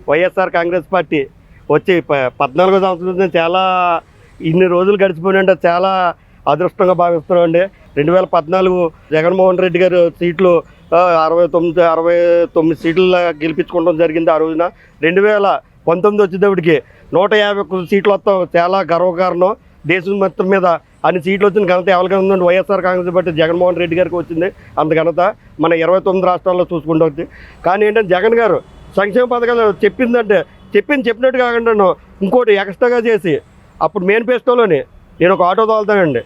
YSR Congress party వచ్చి 14 సంవత్సరాల నుంచి చాలా ఇన్ని రోజులు గడిచిపోయినంటే చాలా అదృష్టంగా భావిస్తున్నామండి. 2014 జగన్మోహన్ రెడ్డి గారు సీట్లు 69 సీట్లు గెలిపించుకోవడం జరిగింది. ఆ రోజున 2019 వచ్చేటప్పటికి 151 సీట్లు వస్తాం చాలా గర్వకారణం. దేశం మొత్తం మీద అన్ని సీట్లు వచ్చిన ఘనత ఎవరికి ఉందంటే వైఎస్ఆర్ కాంగ్రెస్ పార్టీ జగన్మోహన్ రెడ్డి గారికి వచ్చింది. అంత ఘనత మన 29 రాష్ట్రాల్లో చూసుకుంటూ వచ్చి. కానీ ఏంటంటే జగన్ గారు సంక్షేమ పథకాలు చెప్పినట్టు కాకుండా ఇంకోటి ఎక్స్ట్రాగా చేసి అప్పుడు మేనిఫెస్టోలోని నేను ఒక ఆటో తోలుతానండి.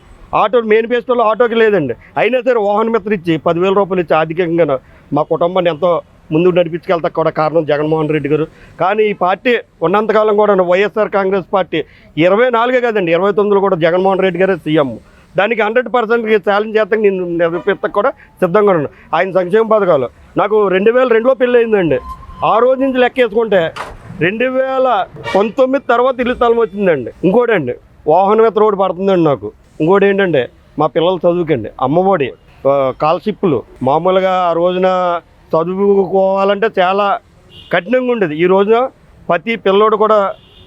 మేనిఫెస్టోలో ఆటోకి లేదండి, అయినా సరే వాహన మిత్ర ఇచ్చి 10,000 రూపాయలు ఇచ్చి ఆర్థికంగా మా కుటుంబాన్ని ఎంతో ముందుకు నడిపించుకెళ్తా కూడా కారణం జగన్మోహన్ రెడ్డి గారు. కానీ ఈ పార్టీ ఉన్నంతకాలం కూడా వైఎస్ఆర్ కాంగ్రెస్ పార్టీ 24 కాదండి 29లో కూడా జగన్మోహన్ రెడ్డి గారే సీఎం. దానికి 100% ఛాలెంజ్ చేస్తాక నేను నిరూపిస్తాకు కూడా సిద్ధంగా ఉన్నాను. ఆయన సంక్షేమ పథకాలు నాకు 2002లో పెళ్ళి అయిందండి. ఆ రోజు నుంచి లెక్క వేసుకుంటే 2019 తర్వాత ఇల్లు స్థలం వచ్చిందండి. ఇంకోటండి వాహన మిత్ర రోడ్డు పడుతుందండి నాకు. ఇంకోటి ఏంటంటే మా పిల్లలు చదువుకండి అమ్మఒడి, స్కాలర్షిప్లు. మామూలుగా ఆ రోజున చదువుకోవాలంటే చాలా కఠినంగా ఉండేది. ఈ రోజున ప్రతి పిల్లోడు కూడా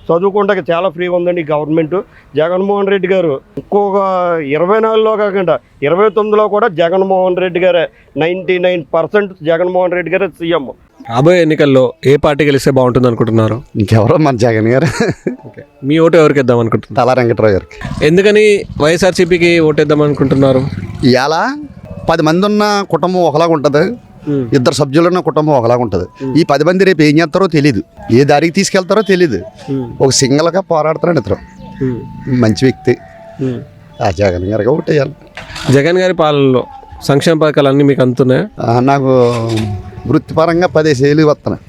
చదువుకుంటాక చాలా ఫ్రీగా ఉందండి ఈ గవర్నమెంట్. జగన్మోహన్ రెడ్డి గారు ఇంకొక 24లో కాకుండా 29లో కూడా జగన్మోహన్ రెడ్డి గారే 99% జగన్మోహన్ రెడ్డి గారే సీఎం. రాబోయే ఎన్నికల్లో ఏ పార్టీ గెలిస్తే బాగుంటుంది అనుకుంటున్నారు? ఇంకెవరో మన జగన్ గారు. మీ ఓటు ఎవరికి వేద్దాం అనుకుంటున్నారు? తలా వెంకటరావు గారికి. ఎందుకని వైఎస్ఆర్సీపీకి ఓటేద్దాం అనుకుంటున్నారు? ఇవాళ 10 మంది ఉన్న కుటుంబం ఒకలాగా ఉంటుంది, 2 సభ్యులు ఉన్న కుటుంబం ఒకలాగా ఉంటుంది. ఈ 10 మంది రేపు ఏం చేస్తారో తెలియదు, ఏ దారికి తీసుకెళ్తారో తెలియదు. ఒక సింగిల్గా పోరాడుతున్నాడు ఇద్దరు. మంచి వ్యక్తి. ఆ జగన్ గారికి ఓటేయాలి. జగన్ గారి పాలనలో సంక్షేమ పథకాలు అన్నీ మీకు అందుతున్నాయి? నాకు వృత్తిపరంగా 15 ఏళ్ళు వస్తున్నాయి,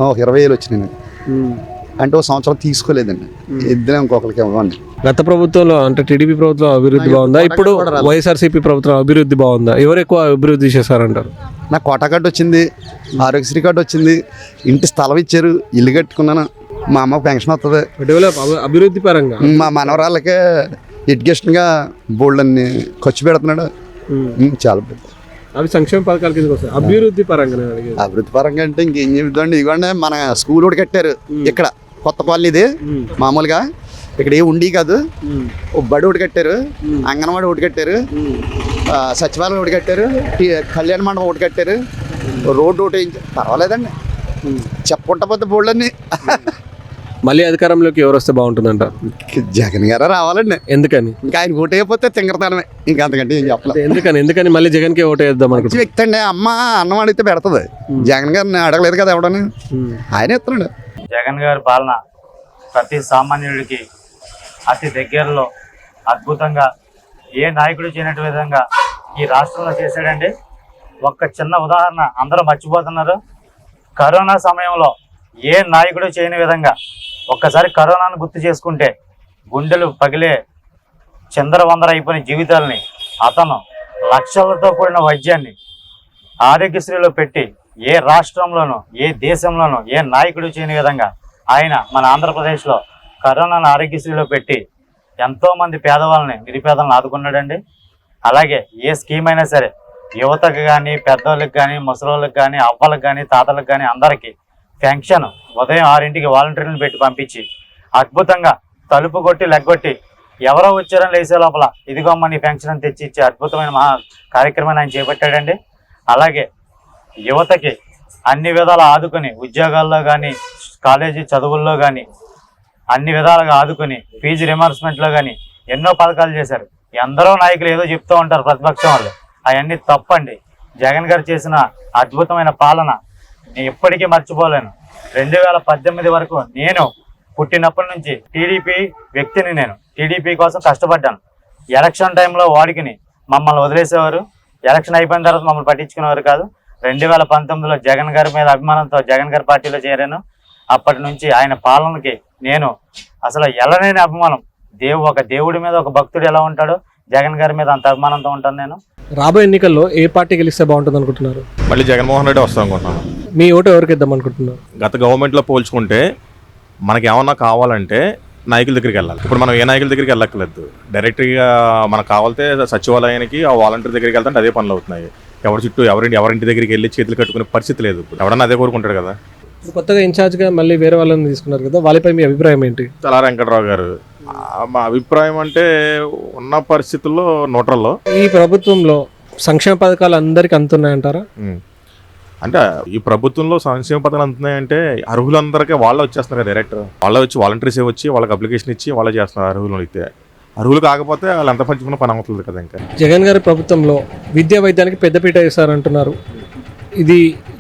ఒక 20 ఏళ్ళు వచ్చినాయి. అంటే ఒక సంవత్సరం తీసుకోలేదండి. ఇద్దరే ఇంకొకరికి ఇవ్వండి. గత ప్రభుత్వంలో అంటే టీడీపీ ప్రభుత్వం అభివృద్ధి బాగుందా, ఇప్పుడు వైఎస్ఆర్సీపీ ప్రభుత్వం అభివృద్ధి బాగుందా? ఎవరు ఎక్కువ అభివృద్ధి చేశారంటారు? నాకు కోటా కార్డు వచ్చింది, ఆరోగ్యశ్రీ కార్డు వచ్చింది, ఇంటి స్థలం ఇచ్చారు, ఇల్లు కట్టుకున్నాను, మా అమ్మకు పెన్షన్ వస్తుంది. అభివృద్ధి పరంగా మా మనవరాళ్ళకే ఎడ్యుకేషన్గా బోల్డ్ అన్ని ఖర్చు పెడుతున్నాడు. చాలా పెద్ద అవి సంక్షేమ పథకాల కింద వస్తాయి. అభివృద్ధి పరంగా అభివృద్ధి పరంగా అంటే ఇంకేం చెబుతాండి. ఇదిగోండి మన స్కూల్ ఒకటి కట్టారు ఇక్కడ కొత్త కాలనీ. ఇది మామూలుగా ఇక్కడ ఏ ఉండి కాదు, ఒక బడి ఒకటి కట్టారు, అంగన్వాడి ఒకటి కట్టారు, సచివాలయం ఒకటి కట్టారు, కళ్యాణ మండపం ఒకటి కట్టారు, రోడ్డు ఒకటి పర్వాలేదండి. చెప్పుకుంటా పోతే బోళ్ళన్నీ. మళ్ళీ అధికారంలోకి ఎవరు వస్తే బాగుంటుందంట? జగన్ గారు రావాలండి. ఎందుకని? ఇంకా ఆయన ఓటు అయిపోతే తింగరతనమే, ఇంకా అంతకంటే ఏం చెప్పలేదు. ఎందుకని మళ్ళీ జగన్కి ఓటు వేద్దాం అనుకుంటే? వ్యక్తి అండి, అమ్మ అన్నం అడిగితే పెడుతుంది. జగన్ గారిని అడగలేదు కదా ఎవడని, ఆయన ఇస్తున్నాడు. జగన్ గారి పాలన ప్రతి సామాన్యుడికి అతి దగ్గరలో అద్భుతంగా ఏ నాయకుడు చేయనట్టు విధంగా ఈ రాష్ట్రంలో చేశాడండి. ఒక్క చిన్న ఉదాహరణ అందరూ మర్చిపోతున్నారు. కరోనా సమయంలో ఏ నాయకుడు చేయని విధంగా ఒక్కసారి కరోనాను గుర్తు చేసుకుంటే గుండెలు పగిలే చిందరవందర అయిపోయిన జీవితాలని అతను లక్షలతో కూడిన వైద్యాన్ని ఆరోగ్యశ్రీలో పెట్టి ఏ రాష్ట్రంలోనూ ఏ దేశంలోనూ ఏ నాయకుడు చేయని విధంగా ఆయన మన ఆంధ్రప్రదేశ్లో కరోనాను ఆరోగ్యశ్రీలో పెట్టి ఎంతోమంది పేదవాళ్ళని నిరుపేదలను ఆదుకున్నాడండి. అలాగే ఏ స్కీమ్ అయినా సరే యువతకు కానీ పెద్దవాళ్ళకి కానీ ముసలోళ్ళకి కానీ అవ్వలకు కానీ తాతలకు కానీ అందరికీ పెన్షన్ ఉదయం 6ంటికి వాలంటీర్లను పెట్టి పంపించి అద్భుతంగా తలుపు కొట్టి లెగ్గొట్టి ఎవరో వచ్చారని లేసే లోపల ఇదిగోమ్మ నీ పెన్షన్ అని తెచ్చి ఇచ్చే అద్భుతమైన కార్యక్రమాన్ని ఆయన చేపట్టాడండి. అలాగే యువతకి అన్ని విధాలు ఆదుకొని ఉద్యోగాల్లో కానీ కాలేజీ చదువుల్లో కానీ అన్ని విధాలుగా ఆదుకొని ఫీజు రిమర్స్మెంట్లో కానీ ఎన్నో పథకాలు చేశారు. ఎందరో నాయకులు ఏదో చెప్తూ ఉంటారు ప్రతిపక్షం వాళ్ళు, అవన్నీ తప్పండి. జగన్ గారు చేసిన అద్భుతమైన పాలన నేను ఎప్పటికీ మర్చిపోలేను. 2018 వరకు నేను పుట్టినప్పటి నుంచి టీడీపీ వ్యక్తిని, నేను టీడీపీ కోసం కష్టపడ్డాను. ఎలక్షన్ టైంలో వాడికిని మమ్మల్ని వదిలేసేవారు, ఎలక్షన్ అయిపోయిన తర్వాత మమ్మల్ని పట్టించుకునేవారు కాదు. 2019లో జగన్ గారి మీద అభిమానంతో జగన్ గారి పార్టీలో చేరాను. అప్పటి నుంచి ఆయన పాలనకి నేను అసలు ఎలానైనా అభిమానం. ఒక దేవుడి మీద ఒక భక్తుడు ఎలా ఉంటాడో జగన్ గారి మీద అంత అభిమానంతో ఉంటాను నేను. రాబోయే ఎన్నికల్లో ఏ పార్టీ గెలిస్తే బాగుంటుంది అనుకుంటున్నారు? మళ్ళీ జగన్మోహన్ రెడ్డి వస్తాం అనుకుంటున్నాను. మీ ఓటు ఎవరికి ఇద్దాం అనుకుంటున్నారు? గత గవర్నమెంట్లో పోల్చుకుంటే మనకి ఏమన్నా కావాలంటే నాయకుల దగ్గరికి వెళ్ళాలి. ఇప్పుడు మనం ఏ నాయకుల దగ్గరికి వెళ్ళక్కర్లేదు, డైరెక్ట్గా మనకు కావాలంటే సచివాలయానికి ఆ వాలంటీర్ దగ్గరికి వెళ్తే అదే పనులు అవుతున్నాయి. ఎవరి చుట్టూ ఎవరింటి దగ్గరికి వెళ్ళి చేతులు కట్టుకునే పరిస్థితి లేదు. ఇప్పుడు ఎవడన్నా అదే కోరుకుంటాడు కదా. ఇప్పుడు కొత్తగా ఇన్ఛార్జ్గా మళ్ళీ వేరే వాళ్ళని తీసుకున్నారు కదా, వాళ్ళపై మీ అభిప్రాయం ఏంటి? తలా వెంకటరావు గారు మా అభిప్రాయం అంటే ఉన్న పరిస్థితుల్లో న్యూట్రల్లో. ఈ ప్రభుత్వంలో సంక్షేమ పథకాలు అందరికీ అందుతున్నాయంటారా? అంటే ఈ ప్రభుత్వంలో సంక్షేమ పథకాలు అందుతున్నాయంటే అర్హులందరికీ వాళ్ళే వచ్చేస్తున్నారు కదా డైరెక్ట్. వాళ్ళే వచ్చి వాలంటీర్స్ వచ్చి వాళ్ళకి అప్లికేషన్ ఇచ్చి వాళ్ళే చేస్తున్నారు. అర్హులు అయితే అర్హులు కాకపోతే వాళ్ళు ఎంత పంచుకున్న పని అవుతుంది కదా. ఇంకా జగన్ గారి ప్రభుత్వంలో విద్యా వైద్యానికి పెద్దపీట వేశారంటున్నారు,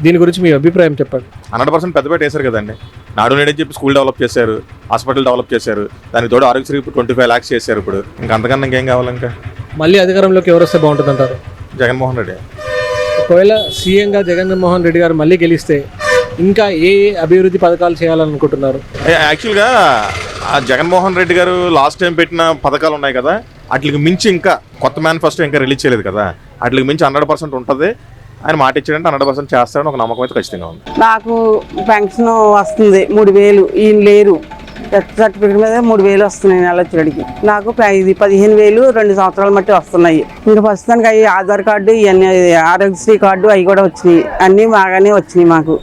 దీని గురించి మీ అభిప్రాయం చెప్పండి. 100% పెద్దపేట వేశారు కదండి. నాడు నేడని చెప్పి స్కూల్ డెవలప్ చేశారు, హాస్పిటల్ డెవలప్ చేశారు, దానికి తోడు ఆరోగ్యశ్రీ 25 lakhs చేశారు. ఇప్పుడు ఇంకా అంతకన్నా ఇంకేం కావాలి? ఇంకా మళ్ళీ అధికారంలోకి ఎవరు వస్తే బాగుంటుంది అంటారు? జగన్మోహన్ రెడ్డి. ఒకవేళ సీఎంగా జగన్మోహన్ రెడ్డి గారు మళ్ళీ గెలిస్తే ఇంకా ఏ అభివృద్ధి పథకాలు చేయాలనుకుంటున్నారు? యాక్చువల్గా ఆ జగన్మోహన్ రెడ్డి గారు లాస్ట్ టైం పెట్టిన పథకాలు ఉన్నాయి కదా, వాటికి మించి ఇంకా కొత్త మేనిఫెస్టో ఇంకా రిలీజ్ చేయలేదు కదా, వాటికి మించి 100% ఉంటుంది. ఆయన మాట ఇచ్చాడంటే 100% చేస్తారని ఒక నమ్మకం అయితే ఖచ్చితంగా ఉంది. నాకు పెన్షన్ వస్తుంది 3000, ఈయన లేరు. డెత్ సర్టిఫికేట్ మీద 3000 వస్తున్నాయి నెల వచ్చేటికి. నాకు ఇది 15,000 2 సంవత్సరాల మట్టి వస్తున్నాయి. ఇంకా ప్రస్తుతానికి అవి ఆధార్ కార్డు, ఇవన్నీ ఆరోగ్యశ్రీ కార్డు అవి కూడా వచ్చినాయి. అన్నీ బాగానే వచ్చినాయి మాకు.